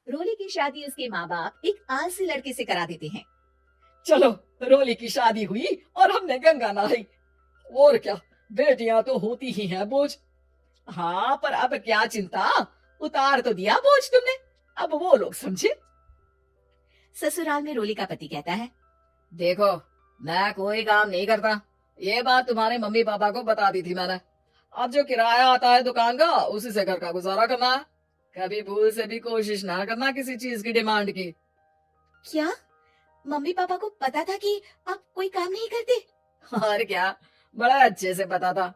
रोली की शादी उसके माँ बाप एक आलसी लड़के से करा देते हैं। चलो, रोली की शादी हुई और हमने गंगा नहाई। और क्या, बेटियां तो होती ही हैं बोझ। हाँ, पर अब क्या चिंता, उतार तो दिया बोझ तुमने, अब वो लोग समझे। ससुराल में रोली का पति कहता है, देखो, मैं कोई काम नहीं करता, ये बात तुम्हारे मम्मी पापा को बता दी थी मैंने। अब जो किराया आता है दुकान का, उसी से घर का गुजारा करना है। कभी भूल से भी कोशिश ना करना किसी चीज की डिमांड की। क्या मम्मी पापा को पता था कि आप कोई काम नहीं करते? और क्या, बड़ा अच्छे से पता था।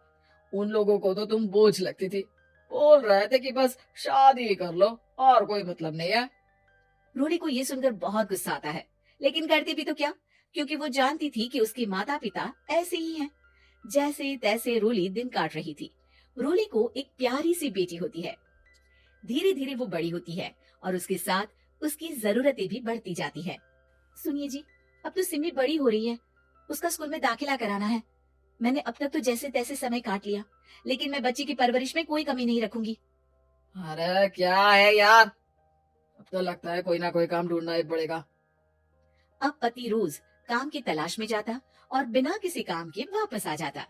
उन लोगों को तो तुम बोझ लगती थी, बोल रहे थे कि बस शादी कर लो और कोई मतलब नहीं है। रोली को ये सुनकर बहुत गुस्सा आता है, लेकिन करती भी तो क्या, क्योंकि वो जानती थी कि उसके माता पिता ऐसे ही हैं। जैसे तैसे रोली दिन काट रही थी। रोली को एक प्यारी सी बेटी होती है। धीरे धीरे वो बड़ी होती है और उसके साथ उसकी जरूरतें भी बढ़ती जाती है। सुनिए जी, अब तो सिमी बड़ी हो रही है, उसका स्कूल में दाखिला कराना है। मैंने अब तक तो जैसे तैसे समय काट लिया, लेकिन मैं बच्ची की परवरिश में कोई कमी नहीं रखूंगी। अरे क्या है यार, अब तो लगता है कोई ना कोई काम ढूंढना ही पड़ेगा। अब पति रोज काम की तलाश में जाता और बिना किसी काम के वापस आ जाता।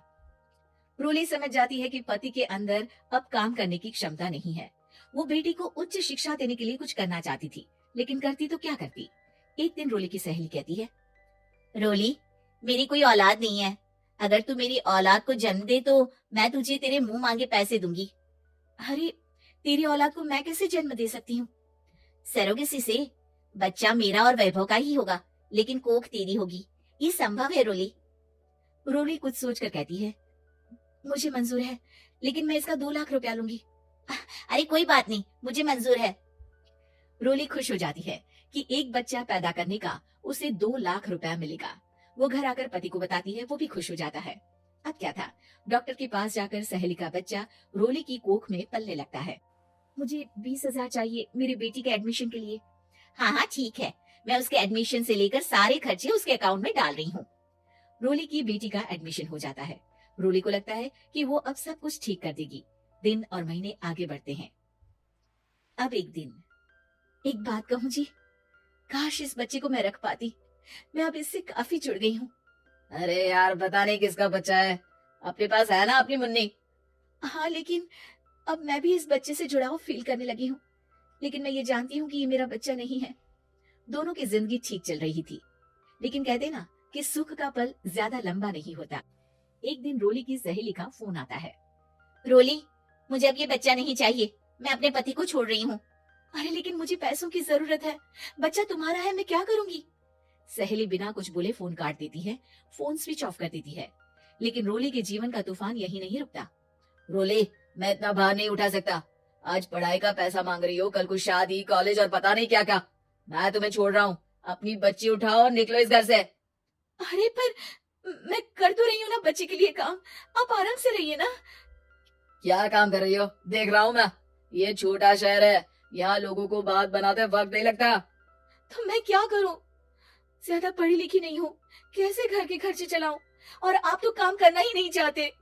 रोली समझ जाती है कि पति के अंदर अब काम करने की क्षमता नहीं है। वो बेटी को उच्च शिक्षा देने के लिए कुछ करना चाहती थी, लेकिन करती तो क्या करती। एक दिन रोली की सहेली कहती है, रोली, मेरी कोई औलाद नहीं है। अगर तू मेरी औलाद को जन्म दे तो मैं तुझे तेरे मुंह मांगे पैसे दूंगी। अरे, तेरी औलाद को मैं कैसे जन्म दे सकती हूँ? सरोगेसी से। बच्चा मेरा और वैभव का ही होगा, लेकिन कोख तेरी होगी। ये संभव है रोली। रोली कुछ सोचकर कहती है, मुझे मंजूर है, लेकिन मैं इसका 2 लाख रुपया लूंगी। अरे कोई बात नहीं, मुझे मंजूर है। रोली खुश हो जाती है कि एक बच्चा पैदा करने का उसे 2 लाख रुपया मिलेगा। वो घर आकर पति को बताती है, वो भी खुश हो जाता है। अब क्या था, डॉक्टर के पास जाकर सहेली का बच्चा रोली की कोख में पलने लगता है। मुझे 20,000 चाहिए मेरी बेटी के एडमिशन के लिए। हाँ हाँ ठीक है, मैं उसके एडमिशन से लेकर सारे खर्चे उसके अकाउंट में डाल रही हूँ। रोली की बेटी का एडमिशन हो जाता है। रोली को लगता है कि वो अब सब कुछ ठीक कर देगी। दिन और महीने आगे बढ़ते हैं। अब एक दिन, एक बात कहूँ जी, काश इस बच्चे को मैं रख पाती। मैं अब इससे काफी जुड़ गई हूँ। अरे यार, पता नहीं किसका बच्चा है, अपने पास है ना अपनी मुन्नी। हाँ, लेकिन अब मैं भी इस बच्चे से जुड़ाव फील करने लगी हूँ। लेकिन मैं ये जानती हूँ कि ये मेरा बच्चा नहीं है। दोनों की जिंदगी ठीक चल रही थी, लेकिन कहते ना कि सुख का पल ज्यादा लंबा नहीं होता। एक दिन रोली की सहेली का फोन आता है। रोली, मुझे अब ये बच्चा नहीं चाहिए, मैं अपने पति को छोड़ रही हूँ। अरे लेकिन मुझे पैसों की जरूरत है, बच्चा तुम्हारा है, मैं क्या करूंगी? सहेली बिना कुछ बोले फोन काट देती है, फोन स्विच ऑफ कर देती है। लेकिन रोली के जीवन का तूफान यही नहीं रुकता। रोली, मैं इतना भार नहीं उठा सकता। आज पढ़ाई का पैसा मांग रही हो, कल को शादी, कॉलेज और पता नहीं क्या क्या। मैं तुम्हें छोड़ रहा हूँ, अपनी बच्ची उठाओ और निकलो इस घर से। अरे पर मैं कर तो रही हूँ ना बच्चे के लिए काम, आप आराम से रहिए ना। क्या काम कर रही हो, देख रहा हूँ मैं। ये छोटा शहर है, यहाँ लोगों को बात बनाते वक्त नहीं लगता। तो मैं क्या करूं? ज्यादा पढ़ी लिखी नहीं हूँ, कैसे घर के खर्चे चलाऊं? और आप तो काम करना ही नहीं चाहते।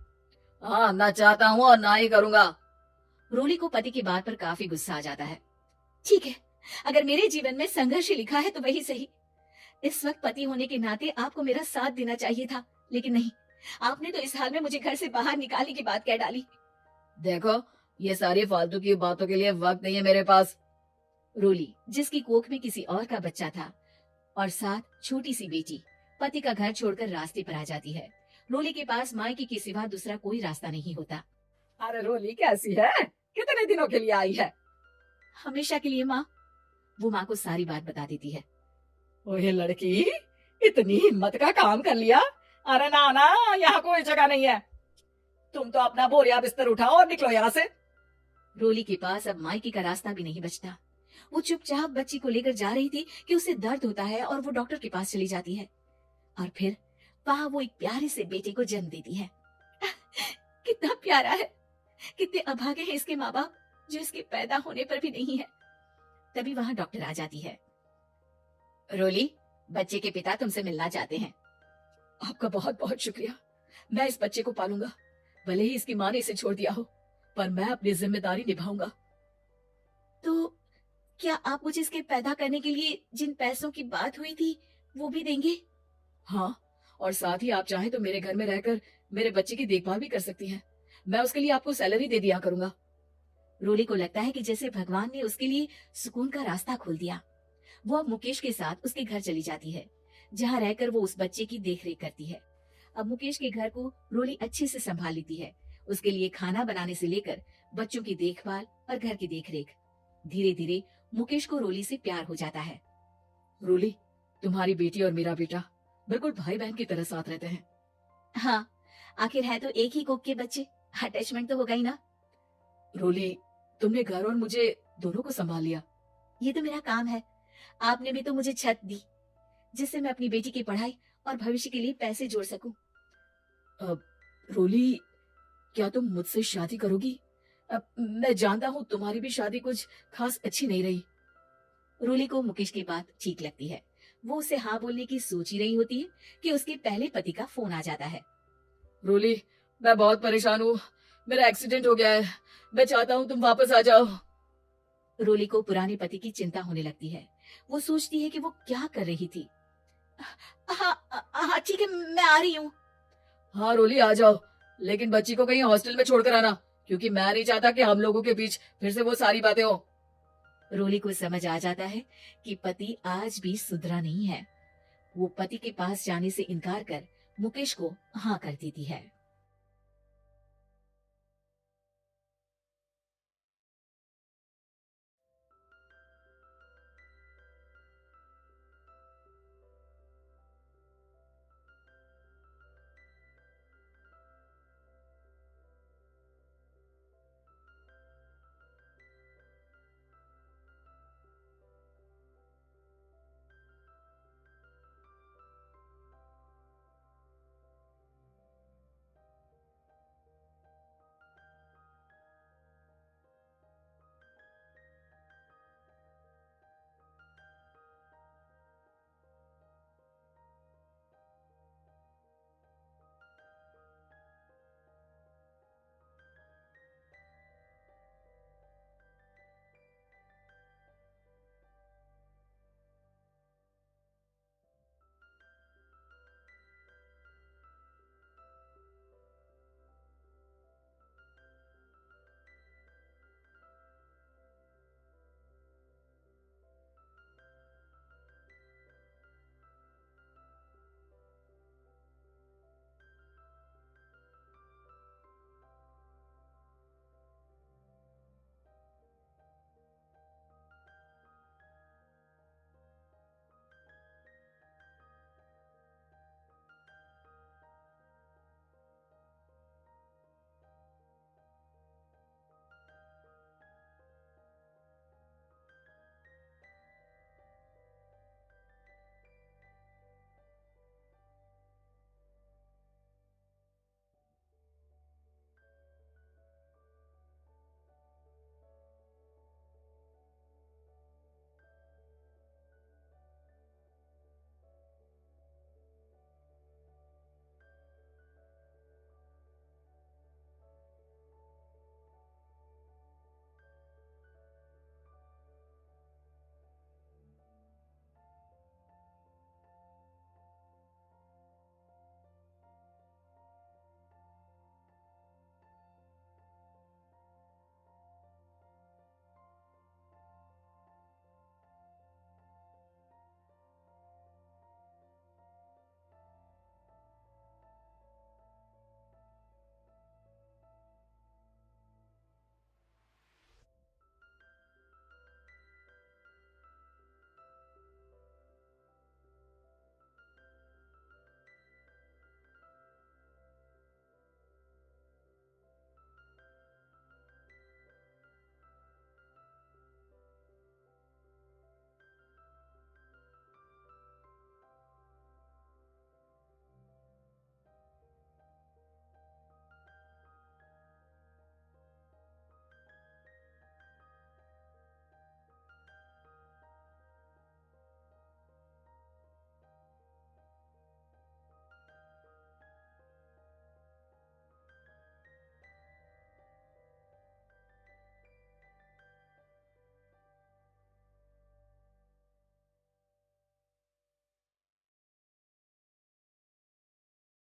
हाँ, ना चाहता हूँ और ना ही करूंगा। रोली को पति की बात पर काफी गुस्सा आ जाता है। ठीक है, अगर मेरे जीवन में संघर्ष ही लिखा है तो वही सही। इस वक्त पति होने के नाते आपको मेरा साथ देना चाहिए था, लेकिन नहीं, आपने तो इस हाल में मुझे घर से बाहर निकालने की बात कह डाली। देखो, ये सारी फालतू की बातों के लिए वक्त नहीं है मेरे पास। रोली, जिसकी कोख में किसी और का बच्चा था और साथ छोटी सी बेटी, पति का घर छोड़कर रास्ते पर आ जाती है। रोली के पास मायके के सिवा दूसरा कोई रास्ता नहीं होता। अरे रोली कैसी है, कितने दिनों के लिए आई है? हमेशा के लिए माँ। वो माँ को सारी बात बता देती है। ओए लड़की, इतनी हिम्मत का काम कर लिया। अरे ना ना, यहाँ कोई जगह नहीं है। तुम तो अपना बोरिया बिस्तर उठाओ और निकलो यहाँ से। रोली के पास अब मायके का रास्ता भी नहीं बचता। वो चुपचाप बच्ची को लेकर जा रही थी कि उसे दर्द होता है और वो डॉक्टर के पास चली जाती है। और फिर वहां वो एक प्यारे से बेटे को जन्म देती है। कितना प्यारा है, कितने अभागे हैं इसके माँ बाप जो इसके पैदा होने पर भी नहीं है। तभी वहां डॉक्टर आ जाती है। रोली, बच्चे के पिता तुमसे मिलना चाहते हैं। आपका बहुत बहुत शुक्रिया। मैं इस बच्चे को पालूंगा, भले ही इसकी माँ ने इसे छोड़ दिया हो, पर मैं अपनी जिम्मेदारी निभाऊंगा। तो क्या आप मुझे इसके पैदा करने के लिए जिन पैसों की बात हुई थी वो भी देंगे? हाँ, और साथ ही आप चाहें तो मेरे घर में रहकर मेरे बच्चे की देखभाल भी कर सकती हैं। मैं उसके लिए आपको सैलरी दे दिया करूंगा। रोली को लगता है कि जैसे भगवान ने उसके लिए सुकून का रास्ता खोल दिया। वो अब मुकेश के साथ उसके घर चली जाती है, जहाँ रहकर वो उस बच्चे की देखरेख करती है। अब मुकेश के घर को रोली अच्छे से संभाल लेती है, उसके लिए खाना बनाने से लेकर बच्चों की देखभाल और घर की देखरेख। धीरे धीरे मुकेश को रोली से प्यार हो जाता है। रोली, तुम्हारी बेटी और मेरा बेटा बिल्कुल भाई बहन की तरह साथ रहते हैं। हाँ, आखिर है तो एक ही कोख के बच्चे, अटैचमेंट तो होगा ही ना। रोली, तुमने घर और मुझे दोनों को संभाल लिया। ये तो मेरा काम है। आपने भी तो मुझे छत दी, जिससे मैं अपनी बेटी की पढ़ाई और भविष्य के लिए पैसे जोड़ सकूं। अब रोली, क्या तुम मुझसे शादी करोगी? अब मैं जानता हूँ तुम्हारी भी शादी कुछ खास अच्छी नहीं रही। रोली को मुकेश की बात ठीक लगती है। वो उसे हाँ बोलने की सोच ही रही होती है कि उसके पहले पति का फोन आ जाता है। रोली, मैं बहुत परेशान हूँ। मेरा एक्सीडेंट हो गया है। मैं चाहता हूँ तुम वापस आ जाओ। रोली को पुराने पति की चिंता होने लगती है। वो सोचती है कि वो क्या कर रही थी। हाँ हाँ ठीक है, मैं आ रही हूँ। हाँ रोली, आ जाओ, लेकिन बच्ची को कहीं हॉस्टल में छोड़कर आना, क्योंकि मैं नहीं चाहता कि हम लोगों के बीच फिर से वो सारी बातें हो। रोली को समझ आ जाता है कि पति आज भी सुधरा नहीं है। वो पति के पास जाने से इनकार कर मुकेश को हाँ कर देती है।